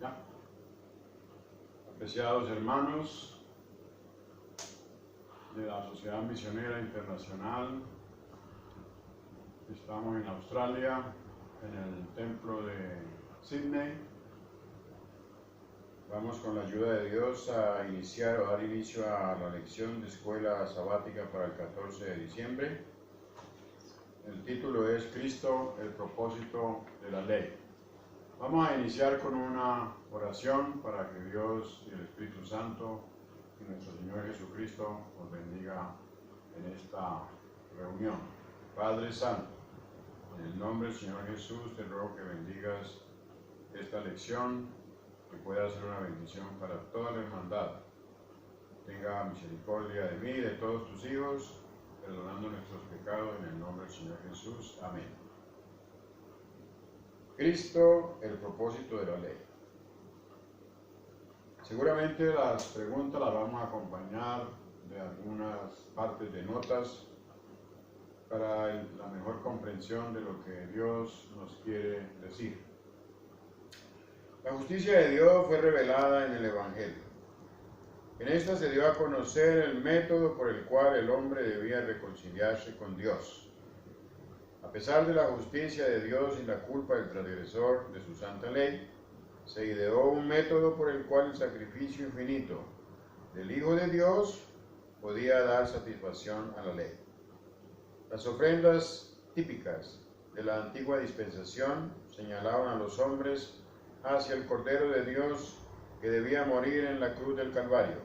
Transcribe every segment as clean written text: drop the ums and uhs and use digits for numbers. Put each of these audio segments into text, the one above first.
Ya. Apreciados hermanos de la Sociedad Misionera Internacional, estamos en Australia, en el templo de Sydney. Vamos con la ayuda de Dios a iniciar o dar inicio a la lección de escuela sabática para el 14 de diciembre. El título es Cristo, el propósito de la ley. Vamos a iniciar con una oración para que Dios y el Espíritu Santo y nuestro Señor Jesucristo nos bendiga en esta reunión. Padre Santo, en el nombre del Señor Jesús te ruego que bendigas esta lección, que pueda ser una bendición para toda la hermandad. Tenga misericordia de mí y de todos tus hijos, perdonando nuestros pecados en el nombre del Señor Jesús. Amén. Cristo, el propósito de la ley. Seguramente las preguntas las vamos a acompañar de algunas partes de notas para la mejor comprensión de lo que Dios nos quiere decir. La justicia de Dios fue revelada en el Evangelio. En esta se dio a conocer el método por el cual el hombre debía reconciliarse con Dios. A pesar de la justicia de Dios y la culpa del transgresor de su santa ley, se ideó un método por el cual el sacrificio infinito del Hijo de Dios podía dar satisfacción a la ley. Las ofrendas típicas de la antigua dispensación señalaban a los hombres hacia el Cordero de Dios que debía morir en la cruz del Calvario,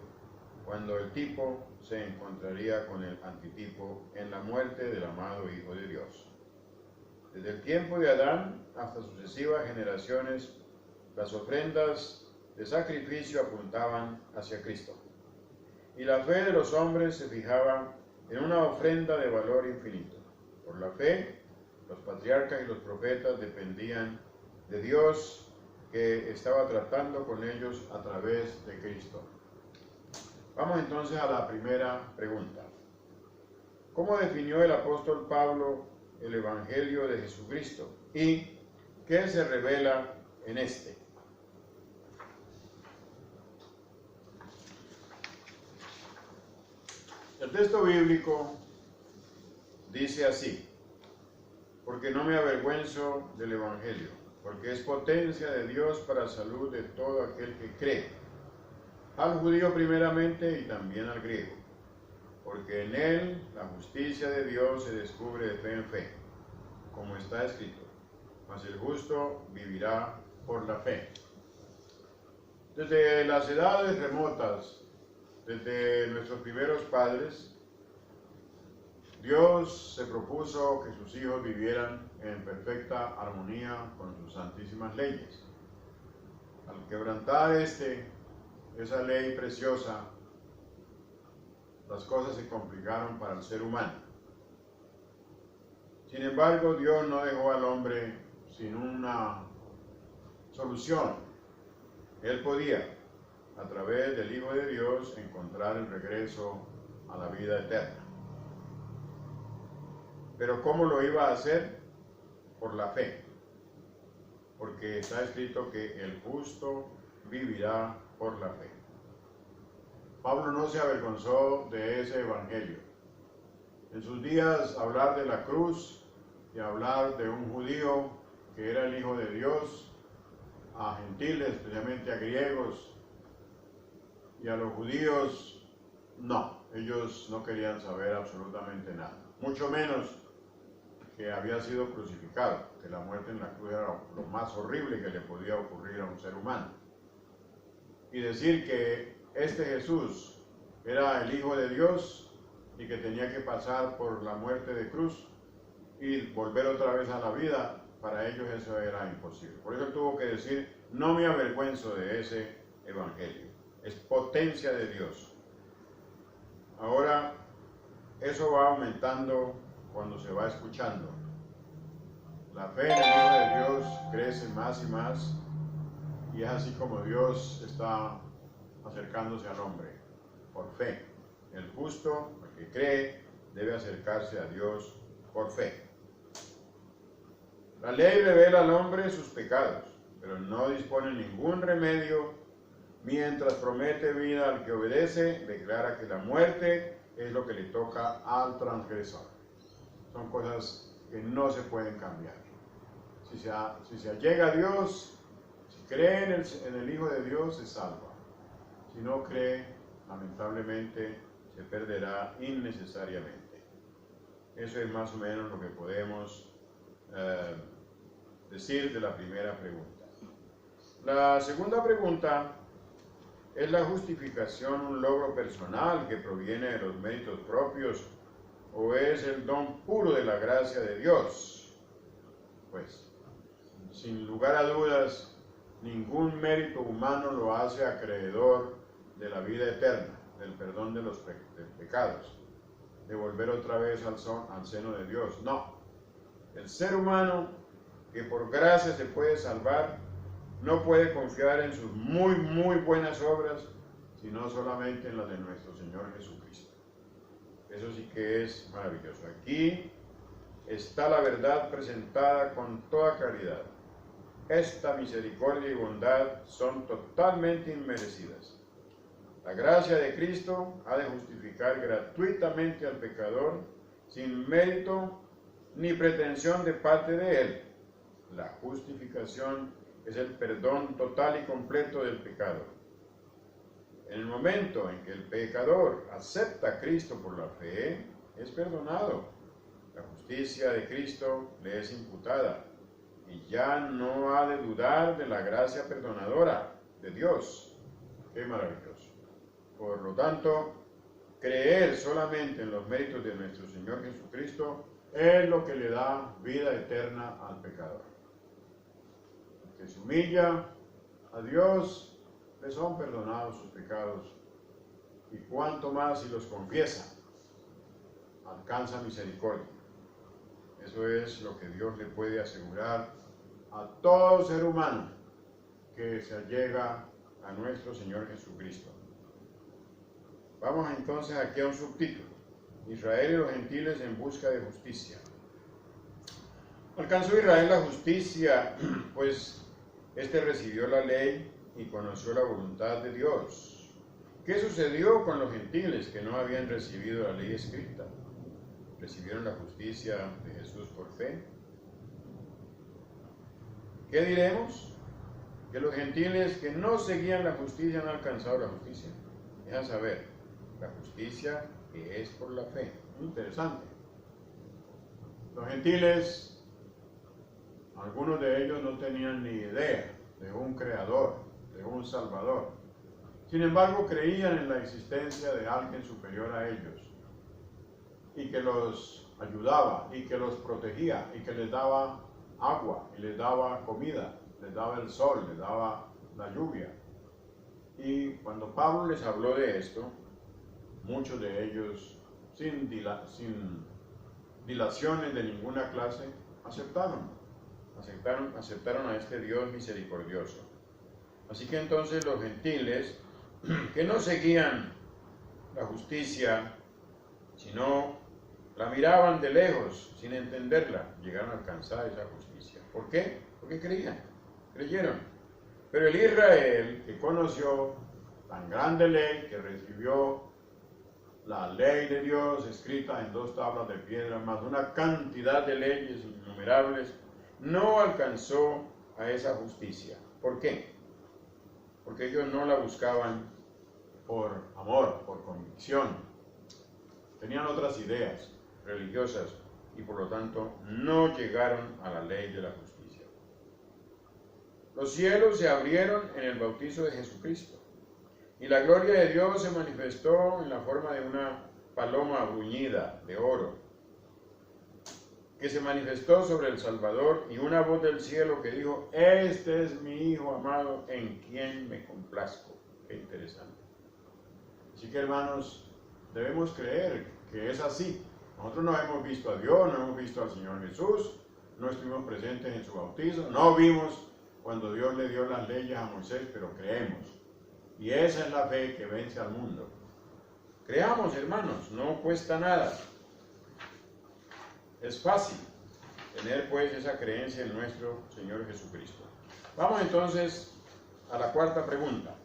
cuando el tipo se encontraría con el antitipo en la muerte del amado Hijo de Dios. Desde el tiempo de Adán hasta sucesivas generaciones, las ofrendas de sacrificio apuntaban hacia Cristo. Y la fe de los hombres se fijaba en una ofrenda de valor infinito. Por la fe, los patriarcas y los profetas dependían de Dios, que estaba tratando con ellos a través de Cristo. Vamos entonces a la primera pregunta. ¿Cómo definió el apóstol Pablo el Evangelio de Jesucristo y qué se revela en este? El texto bíblico dice así: porque no me avergüenzo del Evangelio, porque es potencia de Dios para salud de todo aquel que cree, al judío primeramente y también al griego, porque en él la justicia de Dios se descubre de fe en fe, como está escrito, mas el justo vivirá por la fe. Desde las edades remotas, desde nuestros primeros padres, Dios se propuso que sus hijos vivieran en perfecta armonía con sus santísimas leyes. Al quebrantar esa ley preciosa, las cosas se complicaron para el ser humano. Sin embargo, Dios no dejó al hombre sin una solución. Él podía, a través del Hijo de Dios, encontrar el regreso a la vida eterna. Pero ¿cómo lo iba a hacer? Por la fe. Porque está escrito que el justo vivirá por la fe. Pablo no se avergonzó de ese evangelio. En sus días, hablar de la cruz y hablar de un judío que era el Hijo de Dios, a gentiles, especialmente a griegos, y a los judíos, no. Ellos no querían saber absolutamente nada. Mucho menos que había sido crucificado, que la muerte en la cruz era lo más horrible que le podía ocurrir a un ser humano. Y decir que este Jesús era el Hijo de Dios y que tenía que pasar por la muerte de cruz y volver otra vez a la vida, para ellos eso era imposible. Por eso él tuvo que decir: no me avergüenzo de ese evangelio, es potencia de Dios. Ahora, eso va aumentando cuando se va escuchando. La fe en el Hijo de Dios crece más y más, y es así como Dios está acercándose al hombre, por fe. El justo, el que cree, debe acercarse a Dios por fe. La ley revela al hombre sus pecados, pero no dispone ningún remedio. Mientras promete vida al que obedece, declara que la muerte es lo que le toca al transgresor. Son cosas que no se pueden cambiar. Si se allega a Dios, si cree en el Hijo de Dios, se salva. Si no cree, lamentablemente, se perderá innecesariamente. Eso es más o menos lo que podemos decir de la primera pregunta. La segunda pregunta: ¿es la justificación un logro personal que proviene de los méritos propios o es el don puro de la gracia de Dios? Pues, sin lugar a dudas, ningún mérito humano lo hace acreedor de la vida eterna, del perdón de los pecados, de volver otra vez al seno de Dios. No. El ser humano, que por gracia se puede salvar, no puede confiar en sus muy buenas obras, sino solamente en las de nuestro Señor Jesucristo. Eso sí que es maravilloso. Aquí está la verdad presentada con toda claridad. Esta misericordia y bondad son totalmente inmerecidas. La gracia de Cristo ha de justificar gratuitamente al pecador, sin mérito ni pretensión de parte de él. La justificación es el perdón total y completo del pecado. En el momento en que el pecador acepta a Cristo por la fe, es perdonado. La justicia de Cristo le es imputada y ya no ha de dudar de la gracia perdonadora de Dios. ¡Qué maravilloso! Por lo tanto, creer solamente en los méritos de nuestro Señor Jesucristo es lo que le da vida eterna al pecador. Que se humilla a Dios, le son perdonados sus pecados, y cuanto más si los confiesa, alcanza misericordia. Eso es lo que Dios le puede asegurar a todo ser humano que se allega a nuestro Señor Jesucristo. Vamos entonces aquí a un subtítulo: Israel y los gentiles en busca de justicia. Alcanzó Israel la justicia, pues este recibió la ley y conoció la voluntad de Dios. ¿Qué sucedió con los gentiles que no habían recibido la ley escrita? ¿Recibieron la justicia de Jesús por fe? ¿Qué diremos? Que los gentiles que no seguían la justicia han alcanzado la justicia. Es a saber, la justicia que es por la fe. Muy interesante. Los gentiles, algunos de ellos no tenían ni idea de un creador, de un salvador. Sin embargo, creían en la existencia de alguien superior a ellos y que los ayudaba y que los protegía y que les daba agua y les daba comida, les daba el sol, les daba la lluvia. Y cuando Pablo les habló de esto, muchos de ellos, sin dilaciones de ninguna clase, aceptaron a este Dios misericordioso. Así que entonces los gentiles, que no seguían la justicia, sino la miraban de lejos, sin entenderla, llegaron a alcanzar esa justicia. ¿Por qué? Porque creyeron. Pero el Israel, que conoció tan grande ley, que recibió la ley de Dios escrita en 2 tablas de piedra, más una cantidad de leyes innumerables, no alcanzó a esa justicia. ¿Por qué? Porque ellos no la buscaban por amor, por convicción. Tenían otras ideas religiosas y por lo tanto no llegaron a la ley de la justicia. Los cielos se abrieron en el bautizo de Jesucristo y la gloria de Dios se manifestó en la forma de una paloma bruñida de oro, que se manifestó sobre el Salvador, y una voz del cielo que dijo: este es mi Hijo amado en quien me complazco. Qué interesante. Así que, hermanos, debemos creer que es así. Nosotros no hemos visto a Dios, no hemos visto al Señor Jesús, no estuvimos presentes en su bautizo, no vimos cuando Dios le dio las leyes a Moisés, pero creemos. Y esa es la fe que vence al mundo. Creamos, hermanos, no cuesta nada. Es fácil tener pues esa creencia en nuestro Señor Jesucristo. Vamos entonces a la cuarta pregunta.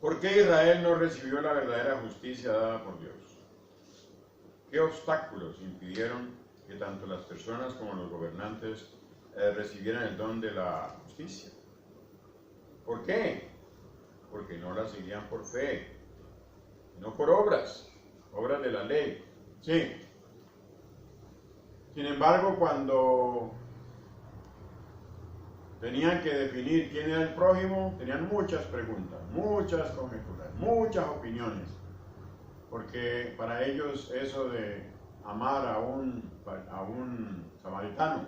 ¿Por qué Israel no recibió la verdadera justicia dada por Dios? ¿Qué obstáculos impidieron que tanto las personas como los gobernantes recibieran el don de la justicia? ¿Por qué? Porque no la seguían por fe, no por obras de la ley. Sí. Sin embargo, cuando tenían que definir quién era el prójimo, tenían muchas preguntas, muchas conjeturas, muchas opiniones, porque para ellos eso de amar a un samaritano,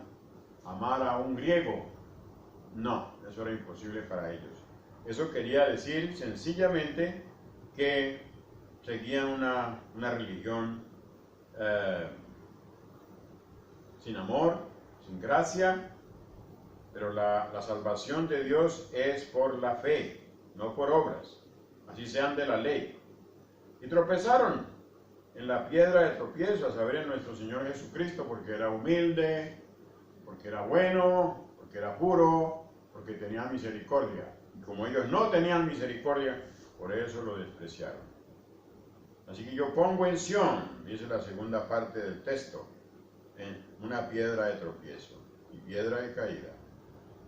amar a un griego, no, eso era imposible para ellos. Eso quería decir sencillamente que seguían una religión sin amor, sin gracia, pero la salvación de Dios es por la fe, no por obras, así sean de la ley. Y tropezaron en la piedra de tropiezo, a saber, en nuestro Señor Jesucristo, porque era humilde, porque era bueno, porque era puro, porque tenía misericordia. Y como ellos no tenían misericordia, por eso lo despreciaron. Así que yo pongo en Sión, dice la segunda parte del texto, en una piedra de tropiezo y piedra de caída.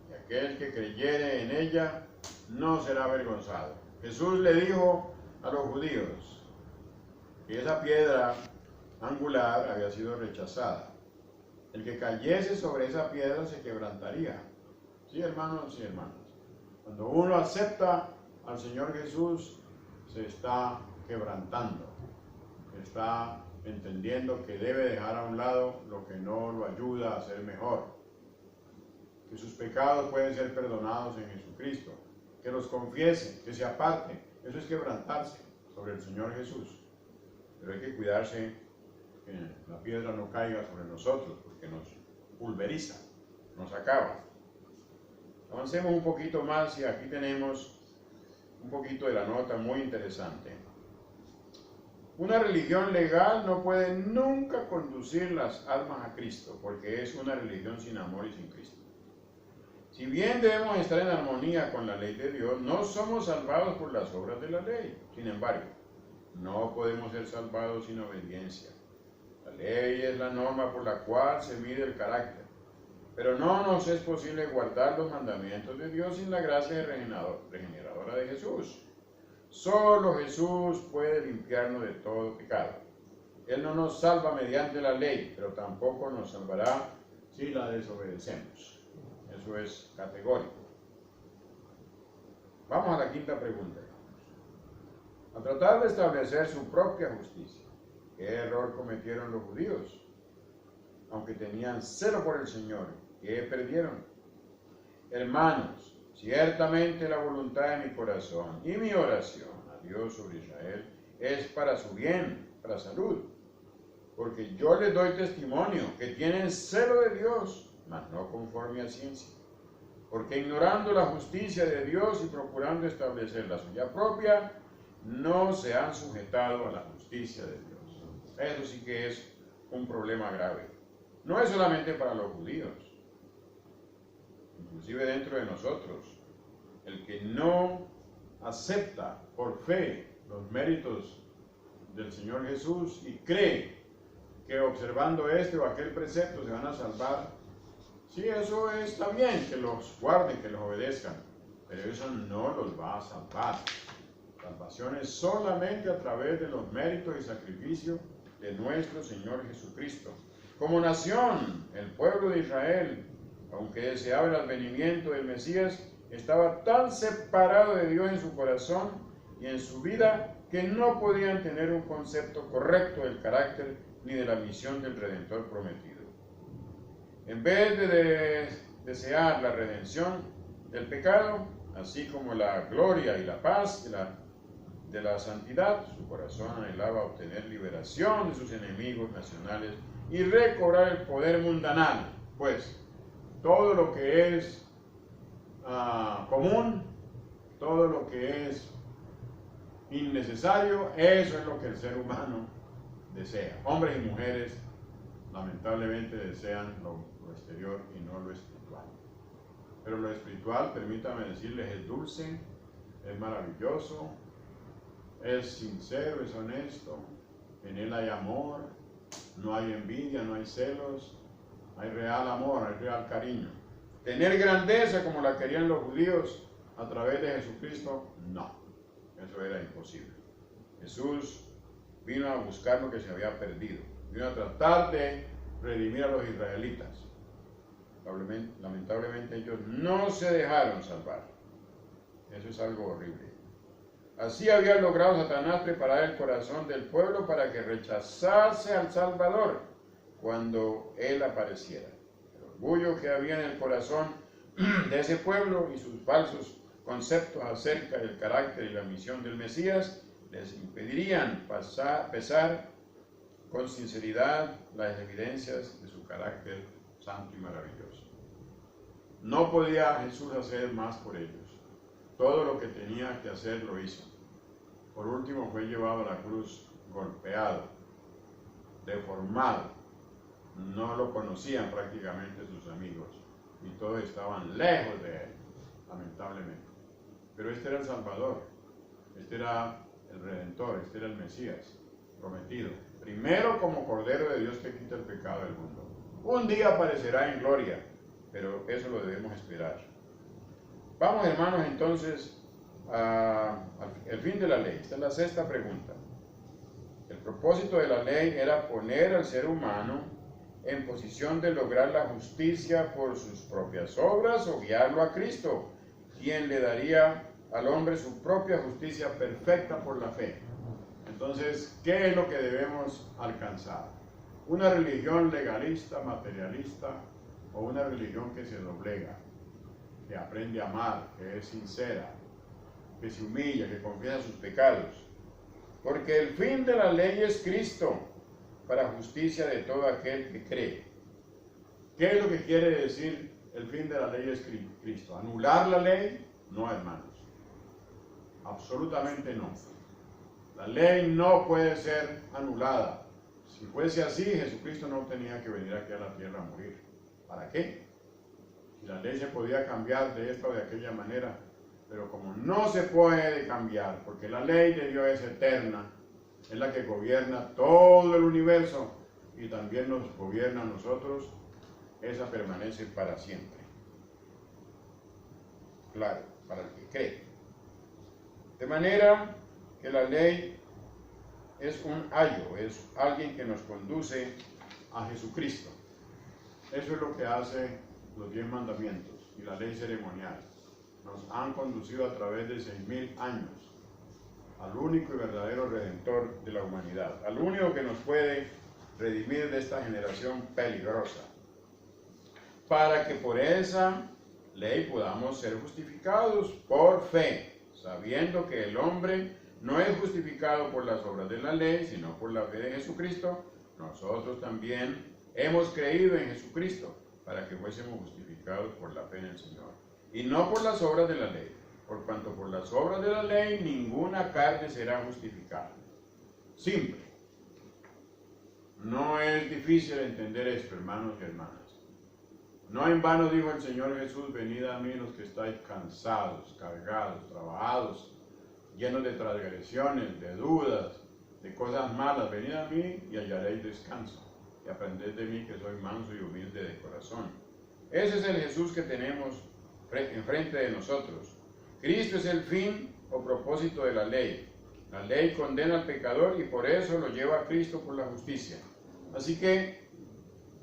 Y aquel que creyere en ella no será avergonzado. Jesús le dijo a los judíos que esa piedra angular había sido rechazada. El que cayese sobre esa piedra se quebrantaría. ¿Sí, hermanos? Sí, hermanas. Cuando uno acepta al Señor Jesús, se está quebrantando. Está entendiendo que debe dejar a un lado lo que no lo ayuda a ser mejor. Que sus pecados pueden ser perdonados en Jesucristo. Que los confiese, que se aparte. Eso es quebrantarse sobre el Señor Jesús. Pero hay que cuidarse que la piedra no caiga sobre nosotros, porque nos pulveriza, nos acaba. Avancemos un poquito más y aquí tenemos un poquito de la nota muy interesante. Una religión legal no puede nunca conducir las almas a Cristo, porque es una religión sin amor y sin Cristo. Si bien debemos estar en armonía con la ley de Dios, no somos salvados por las obras de la ley. Sin embargo, no podemos ser salvados sin obediencia. La ley es la norma por la cual se mide el carácter, pero no nos es posible guardar los mandamientos de Dios sin la gracia regeneradora de Jesús. Solo Jesús puede limpiarnos de todo pecado. Él no nos salva mediante la ley, pero tampoco nos salvará si la desobedecemos. Eso es categórico. Vamos a la quinta pregunta. Al tratar de establecer su propia justicia, ¿qué error cometieron los judíos? Aunque tenían celo por el Señor, ¿qué perdieron? Hermanos, ciertamente la voluntad de mi corazón y mi oración a Dios sobre Israel es para su bien, para salud, porque yo les doy testimonio que tienen celo de Dios, mas no conforme a ciencia, porque ignorando la justicia de Dios y procurando establecer la suya propia, no se han sujetado a la justicia de Dios. Eso sí que es un problema grave. No es solamente para los judíos, inclusive dentro de nosotros. El que no acepta por fe los méritos del Señor Jesús y cree que observando este o aquel precepto se van a salvar, sí, eso está bien, que los guarden, que los obedezcan, pero eso no los va a salvar. Salvación es solamente a través de los méritos y sacrificios de nuestro Señor Jesucristo. Como nación, el pueblo de Israel, aunque deseaba el advenimiento del Mesías, estaba tan separado de Dios en su corazón y en su vida que no podían tener un concepto correcto del carácter ni de la misión del Redentor prometido. En vez de desear la redención del pecado, así como la gloria y la paz de la santidad, su corazón anhelaba obtener liberación de sus enemigos nacionales y recobrar el poder mundanal, pues todo lo que es común, todo lo que es innecesario, eso es lo que el ser humano desea. Hombres y mujeres lamentablemente desean lo exterior y no lo espiritual. Pero lo espiritual, permítame decirles, es dulce, es maravilloso, es sincero, es honesto, en él hay amor, no hay envidia, no hay celos, hay real amor, hay real cariño. Tener grandeza como la querían los judíos a través de Jesucristo, no, eso era imposible. Jesús vino a buscar lo que se había perdido, vino a tratar de redimir a los israelitas. Lamentablemente ellos no se dejaron salvar. Eso es algo horrible. Así había logrado Satanás preparar el corazón del pueblo para que rechazase al Salvador cuando Él apareciera. El orgullo que había en el corazón de ese pueblo y sus falsos conceptos acerca del carácter y la misión del Mesías les impedirían pesar con sinceridad las evidencias de su carácter santo y maravilloso. No podía Jesús hacer más por ellos. Todo lo que tenía que hacer lo hizo. Por último fue llevado a la cruz golpeado, deformado. No lo conocían prácticamente sus amigos y todos estaban lejos de él, lamentablemente. Pero este era el Salvador, este era el Redentor, este era el Mesías prometido. Primero como Cordero de Dios que quita el pecado del mundo. Un día aparecerá en gloria, pero eso lo debemos esperar. Vamos, hermanos, entonces al fin de la ley. Esta es la sexta pregunta. El propósito de la ley era poner al ser humano en posición de lograr la justicia por sus propias obras o guiarlo a Cristo, quien le daría al hombre su propia justicia perfecta por la fe. Entonces, ¿qué es lo que debemos alcanzar? ¿Una religión legalista, materialista, o una religión que se doblega, que aprende a amar, que es sincera, que se humilla, que confiesa sus pecados? Porque el fin de la ley es Cristo, para justicia de todo aquel que cree. ¿Qué es lo que quiere decir el fin de la ley es Cristo? ¿Anular la ley? No, hermanos. Absolutamente no. La ley no puede ser anulada. Si fuese así, Jesucristo no tenía que venir aquí a la tierra a morir. ¿Para qué? Si la ley se podía cambiar de esta o de aquella manera, pero como no se puede cambiar, porque la ley de Dios es eterna, es la que gobierna todo el universo y también nos gobierna a nosotros, esa permanece para siempre. Claro, para el que cree. De manera que la ley es un ayo, es alguien que nos conduce a Jesucristo. Eso es lo que hace los 10 mandamientos y la ley ceremonial. Nos han conducido a través de 6.000 años al único y verdadero Redentor de la humanidad, al único que nos puede redimir de esta generación peligrosa, para que por esa ley podamos ser justificados por fe, sabiendo que el hombre no es justificado por las obras de la ley, sino por la fe de Jesucristo. Nosotros también hemos creído en Jesucristo para que fuésemos justificados por la fe en el Señor, y no por las obras de la ley, por cuanto por las obras de la ley ninguna carne será justificada. Simple. No es difícil entender esto, hermanos y hermanas. No en vano dijo el Señor Jesús: venid a mí los que estáis cansados, cargados, trabajados, llenos de transgresiones, de dudas, de cosas malas. Venid a mí y hallaréis descanso, y aprended de mí que soy manso y humilde de corazón. Ese es el Jesús que tenemos enfrente de nosotros. Cristo es el fin o propósito de la ley. La ley condena al pecador y por eso lo lleva a Cristo por la justicia. Así que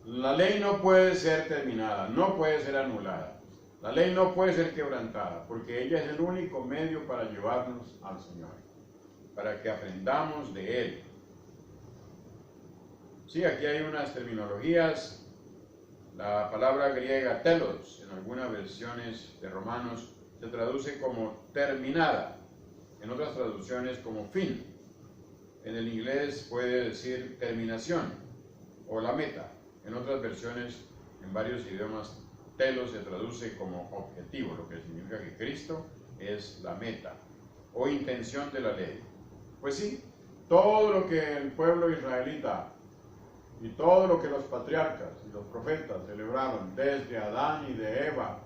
la ley no puede ser terminada, no puede ser anulada. La ley no puede ser quebrantada, porque ella es el único medio para llevarnos al Señor, para que aprendamos de Él. Sí, aquí hay unas terminologías. La palabra griega telos, en algunas versiones de Romanos, se traduce como terminada, en otras traducciones como fin. En el inglés puede decir terminación o la meta. En otras versiones, en varios idiomas, telos se traduce como objetivo, lo que significa que Cristo es la meta o intención de la ley. Pues sí, todo lo que el pueblo israelita y todo lo que los patriarcas y los profetas celebraron desde Adán y de Eva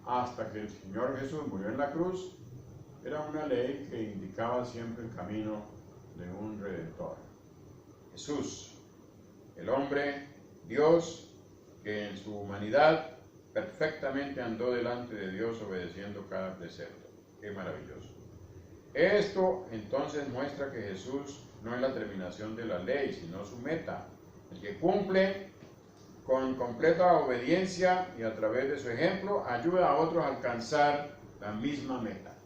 hasta que el Señor Jesús murió en la cruz, era una ley que indicaba siempre el camino de un Redentor. Jesús, el hombre, Dios, que en su humanidad perfectamente andó delante de Dios obedeciendo cada precepto. Qué maravilloso. Esto entonces muestra que Jesús no es la terminación de la ley, sino su meta. El que cumple con completa obediencia y a través de su ejemplo ayuda a otros a alcanzar la misma meta.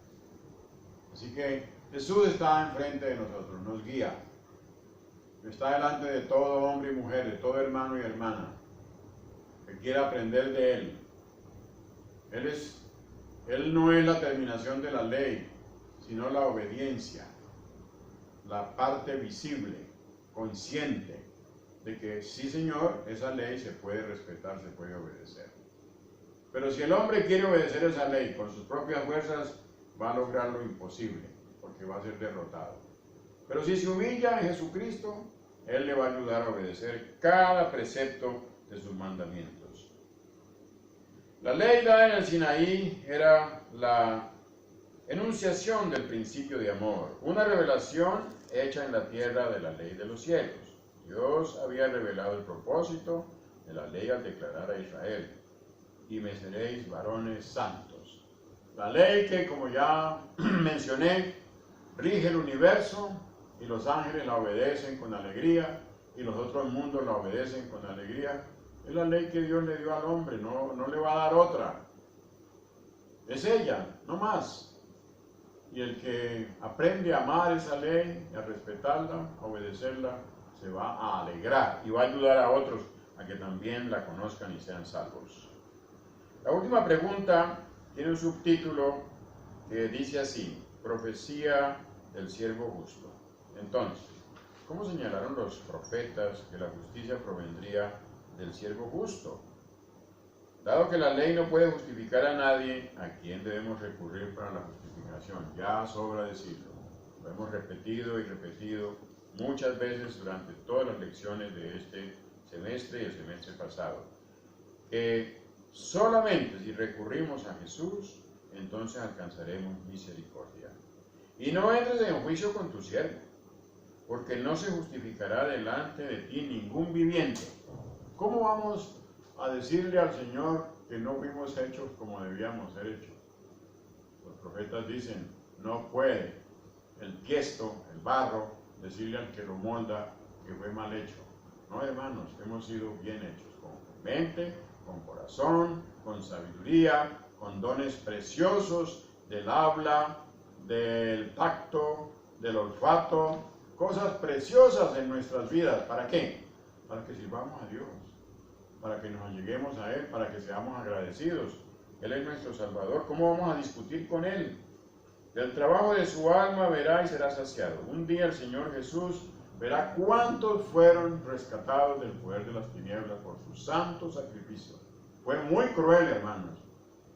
Así que Jesús está enfrente de nosotros, nos guía. Está delante de todo hombre y mujer, de todo hermano y hermana que quiera aprender de Él. Él no es la terminación de la ley, sino la obediencia, la parte visible, consciente de que sí, Señor, esa ley se puede respetar, se puede obedecer. Pero si el hombre quiere obedecer esa ley con sus propias fuerzas, va a lograr lo imposible, porque va a ser derrotado. Pero si se humilla en Jesucristo, Él le va a ayudar a obedecer cada precepto de sus mandamientos. La ley dada en el Sinaí era la enunciación del principio de amor, una revelación hecha en la tierra de la ley de los cielos. Dios había revelado el propósito de la ley al declarar a Israel: y me seréis varones santos. La ley que, como ya mencioné, rige el universo, y los ángeles la obedecen con alegría, y los otros mundos la obedecen con alegría. Es la ley que Dios le dio al hombre, no le va a dar otra. Es ella, no más. Y el que aprende a amar esa ley, a respetarla, a obedecerla, se va a alegrar y va a ayudar a otros a que también la conozcan y sean salvos. La última pregunta tiene un subtítulo que dice así: profecía del siervo justo. Entonces, ¿cómo señalaron los profetas que la justicia provendría del siervo justo? Dado que la ley no puede justificar a nadie, ¿a quién debemos recurrir para la justificación? Ya sobra decirlo. Lo hemos repetido y repetido muchas veces durante todas las lecciones de este semestre y el semestre pasado. Que solamente si recurrimos a Jesús, entonces alcanzaremos misericordia. Y no entres en juicio con tu siervo, porque no se justificará delante de ti ningún viviente. ¿Cómo vamos a decirle al Señor que no fuimos hechos como debíamos ser hechos? Los profetas dicen: no puede el tiesto, el barro, decirle al que lo molda que fue mal hecho. No, hermanos, hemos sido bien hechos, con mente, con corazón, con sabiduría, con dones preciosos del habla, del tacto, del olfato, cosas preciosas en nuestras vidas. ¿Para qué? Para que sirvamos a Dios, para que nos alleguemos a Él, para que seamos agradecidos. Él es nuestro Salvador. ¿Cómo vamos a discutir con Él? Del trabajo de su alma verá y será saciado. Un día el Señor Jesús verá cuántos fueron rescatados del poder de las tinieblas por su santo sacrificio. Fue muy cruel, hermanos.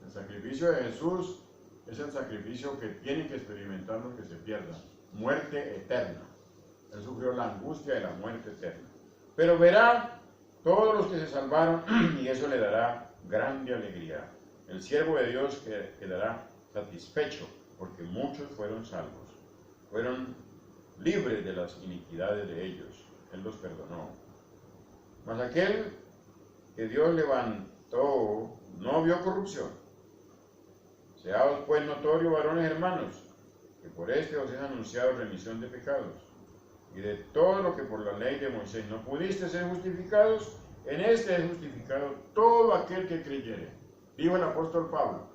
El sacrificio de Jesús es el sacrificio que tienen que experimentar los que se pierdan. Muerte eterna. Él sufrió la angustia de la muerte eterna. Pero verá todos los que se salvaron y eso le dará grande alegría. El siervo de Dios quedará satisfecho porque muchos fueron salvos. Fueron libres de las iniquidades de ellos. Él los perdonó. Mas aquel que Dios levantó no vio corrupción. Seaos pues notorio, varones hermanos, que por este os es anunciado remisión de pecados. Y de todo lo que por la ley de Moisés no pudiste ser justificados, en este es justificado todo aquel que creyere. Dijo el apóstol Pablo,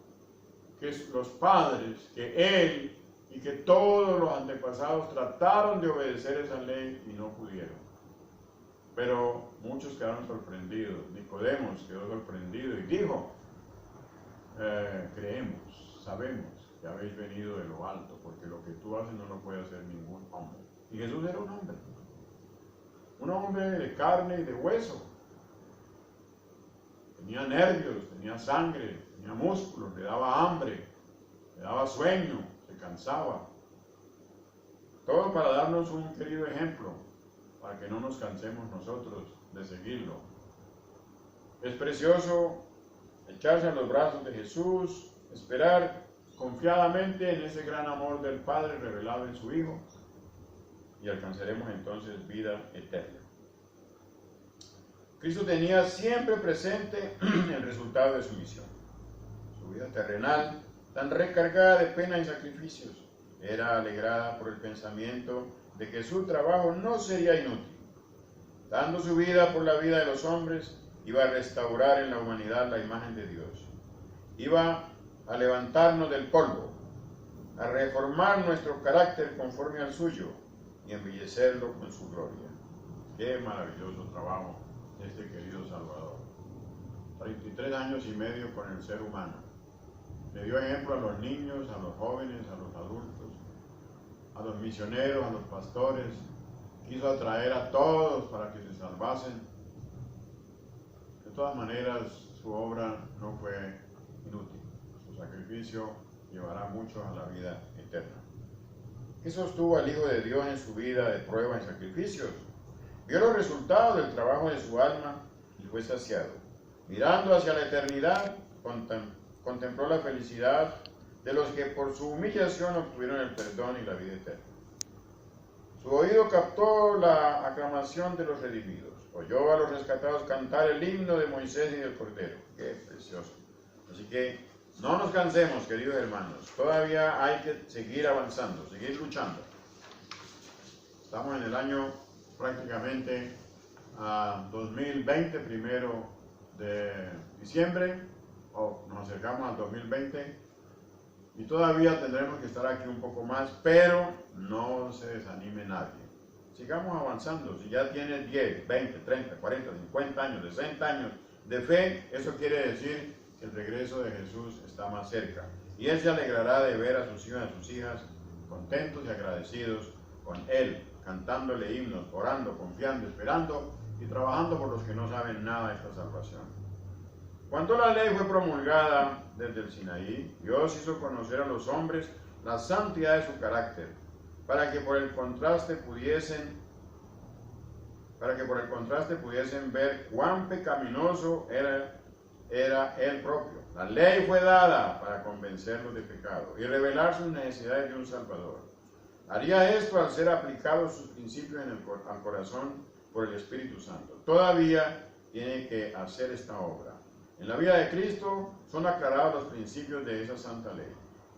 que los padres, que él y que todos los antepasados trataron de obedecer esa ley y no pudieron. Pero muchos quedaron sorprendidos. Nicodemos quedó sorprendido y dijo: creemos, sabemos que habéis venido de lo alto, porque lo que tú haces no lo puede hacer ningún hombre. Y Jesús era un hombre de carne y de hueso. Tenía nervios, tenía sangre, tenía músculos, le daba hambre, le daba sueño, se cansaba. Todo para darnos un querido ejemplo, para que no nos cansemos nosotros de seguirlo. Es precioso echarse a los brazos de Jesús, esperar confiadamente en ese gran amor del Padre revelado en su Hijo, y alcanzaremos entonces vida eterna. Cristo tenía siempre presente el resultado de su misión. Su vida terrenal, tan recargada de pena y sacrificios, era alegrada por el pensamiento de que su trabajo no sería inútil. Dando su vida por la vida de los hombres, iba a restaurar en la humanidad la imagen de Dios. Iba a levantarnos del polvo, a reformar nuestro carácter conforme al suyo y embellecerlo con su gloria. Qué maravilloso trabajo este querido Salvador. 33 años y medio con el ser humano. Le dio ejemplo a los niños, a los jóvenes, a los adultos, a los misioneros, a los pastores. Quiso atraer a todos para que se salvasen. De todas maneras, su obra no fue inútil. Su sacrificio llevará a muchos a la vida eterna. ¿Qué sostuvo al Hijo de Dios en su vida de prueba y sacrificios? Vio los resultados del trabajo de su alma y fue saciado. Mirando hacia la eternidad, contempló la felicidad de los que por su humillación obtuvieron el perdón y la vida eterna. Su oído captó la aclamación de los redimidos. Oyó a los rescatados cantar el himno de Moisés y del Cordero. ¡Qué precioso! Así que no nos cansemos, queridos hermanos. Todavía hay que seguir avanzando, seguir luchando. Estamos en el año prácticamente 2020, 1 de diciembre, o nos acercamos al 2020, y todavía tendremos que estar aquí un poco más, pero no se desanime nadie. Sigamos avanzando. Si ya tienes 10, 20, 30, 40, 50 años, 60 años de fe, eso quiere decir que el regreso de Jesús está más cerca. Y Él se alegrará de ver a sus hijos y a sus hijas contentos y agradecidos con Él, cantándole himnos, orando, confiando, esperando y trabajando por los que no saben nada de esta salvación. Cuando la ley fue promulgada desde el Sinaí, Dios hizo conocer a los hombres la santidad de su carácter, para que por el contraste pudiesen ver cuán pecaminoso era él propio. La ley fue dada para convencerlos de pecado y revelar sus necesidades de un Salvador. Haría esto al ser aplicados sus principios al corazón por el Espíritu Santo. Todavía tiene que hacer esta obra. En la vida de Cristo son aclarados los principios de esa santa ley.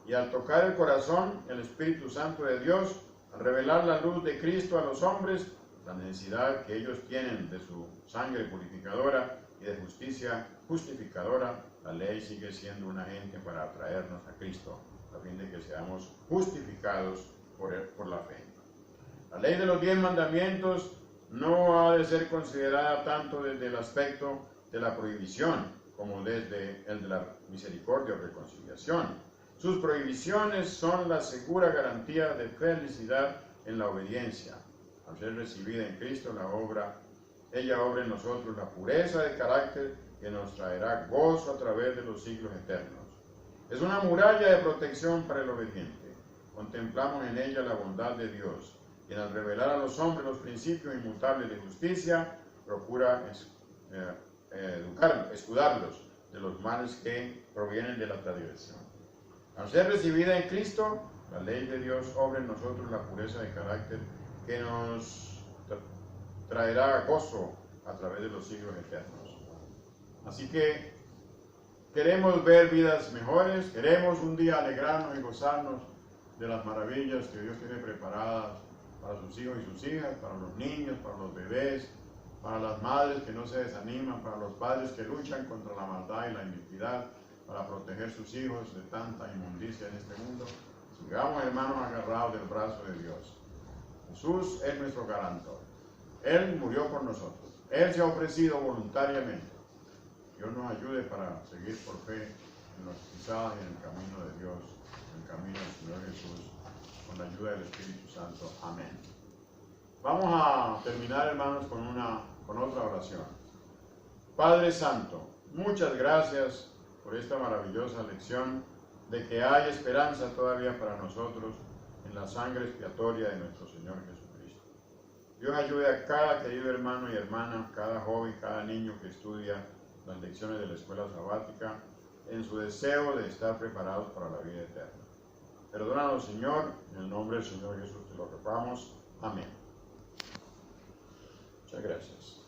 Y al tocar el corazón, el Espíritu Santo de Dios, al revelar la luz de Cristo a los hombres, la necesidad que ellos tienen de su sangre purificadora y de justicia justificadora, la ley sigue siendo un agente para atraernos a Cristo, a fin de que seamos justificados por la fe. La ley de los 10 mandamientos no ha de ser considerada tanto desde el aspecto de la prohibición como desde el de la misericordia o reconciliación. Sus prohibiciones son la segura garantía de felicidad en la obediencia. Al ser recibida en Cristo, ella obra en nosotros la pureza de carácter que nos traerá gozo a través de los siglos eternos. Es una muralla de protección para el obediente. Contemplamos en ella la bondad de Dios, y al revelar a los hombres los principios inmutables de justicia, procura escudarlos de los males que provienen de la transgresión. Al ser recibida en Cristo, la ley de Dios obra en nosotros la pureza de carácter que nos traerá gozo a través de los siglos eternos. Así que queremos ver vidas mejores, queremos un día alegrarnos y gozarnos de las maravillas que Dios tiene preparadas para sus hijos y sus hijas, para los niños, para los bebés, para las madres que no se desaniman, para los padres que luchan contra la maldad y la iniquidad, para proteger sus hijos de tanta inmundicia en este mundo. Sigamos, hermanos, agarrados del brazo de Dios. Jesús es nuestro garantor. Él murió por nosotros. Él se ha ofrecido voluntariamente. Dios nos ayude para seguir por fe en las pisadas y en el camino de Dios, en el camino del Señor Jesús, con la ayuda del Espíritu Santo. Amén. Vamos a terminar, hermanos, con otra oración. Padre Santo, muchas gracias por esta maravillosa lección de que hay esperanza todavía para nosotros en la sangre expiatoria de nuestro Señor Jesucristo. Dios ayude a cada querido hermano y hermana, cada joven, cada niño que estudia las lecciones de la escuela sabática, en su deseo de estar preparados para la vida eterna. Perdónanos, Señor, en el nombre del Señor Jesús te lo rogamos. Amén. Muchas gracias.